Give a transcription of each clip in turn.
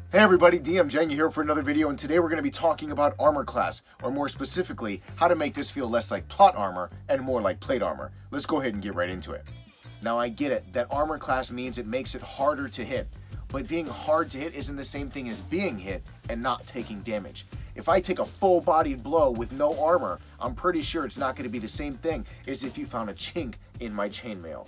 Hey everybody, JANGY here for another video, and today we're going to be talking about armor class, or more specifically, how to make this feel less like plot armor and more like plate armor. Let's go ahead and get right into it. Now I get it, that armor class means it makes it harder to hit, but being hard to hit isn't the same thing as being hit and not taking damage. If I take a full-bodied blow with no armor, I'm pretty sure it's not going to be the same thing as if you found a chink in my chainmail.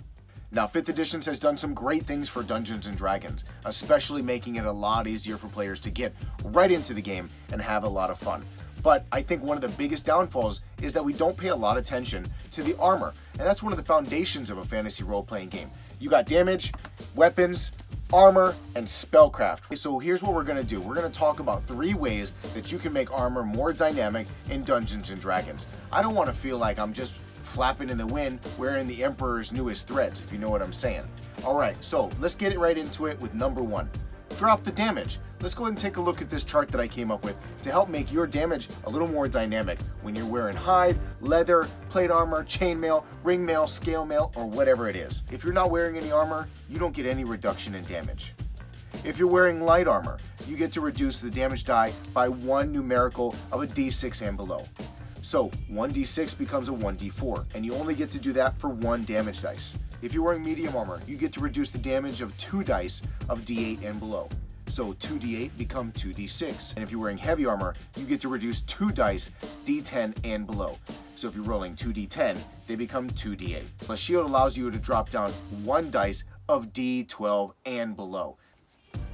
Now, 5th Editions has done some great things for Dungeons & Dragons, especially making it a lot easier for players to get right into the game and have a lot of fun. But I think one of the biggest downfalls is that we don't pay a lot of attention to the armor, and that's one of the foundations of a fantasy role-playing game. You got damage, weapons, armor, and spellcraft. So here's what we're going to do. We're going to talk about 3 ways that you can make armor more dynamic in Dungeons & Dragons. I don't want to feel like I'm just flapping in the wind wearing the Emperor's newest threads, if you know what I'm saying. Alright, so let's get it right into it with number 1. Drop the damage. Let's go ahead and take a look at this chart that I came up with to help make your damage a little more dynamic when you're wearing hide, leather, plate armor, chainmail, ring mail, scale mail, or whatever it is. If you're not wearing any armor, you don't get any reduction in damage. If you're wearing light armor, you get to reduce the damage die by 1 numerical of a d6 and below. So 1d6 becomes a 1d4, and you only get to do that for 1 damage dice. If you're wearing medium armor, you get to reduce the damage of 2 dice of d8 and below. So 2d8 become 2d6. And if you're wearing heavy armor, you get to reduce 2 dice, d10 and below. So if you're rolling 2d10, they become 2d8. Plus shield allows you to drop down 1 dice of d12 and below.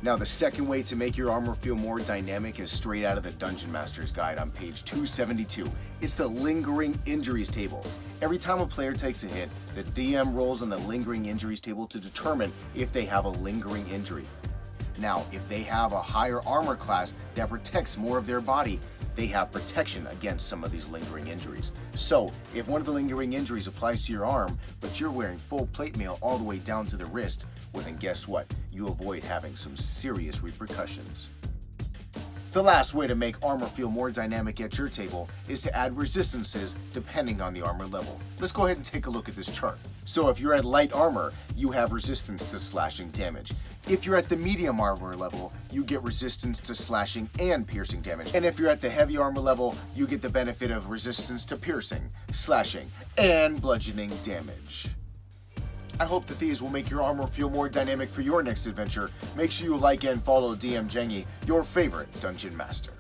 Now, the second way to make your armor feel more dynamic is straight out of the Dungeon Master's Guide on page 272. It's the lingering injuries table. Every time a player takes a hit, the DM rolls on the lingering injuries table to determine if they have a lingering injury. Now, if they have a higher armor class that protects more of their body, they have protection against some of these lingering injuries. So, if one of the lingering injuries applies to your arm, but you're wearing full plate mail all the way down to the wrist, well then guess what? You avoid having some serious repercussions. The last way to make armor feel more dynamic at your table is to add resistances depending on the armor level. Let's go ahead and take a look at this chart. So if you're at light armor, you have resistance to slashing damage. If you're at the medium armor level, you get resistance to slashing and piercing damage. And if you're at the heavy armor level, you get the benefit of resistance to piercing, slashing, and bludgeoning damage. I hope that these will make your armor feel more dynamic for your next adventure. Make sure you like and follow JANGY, your favorite Dungeon Master.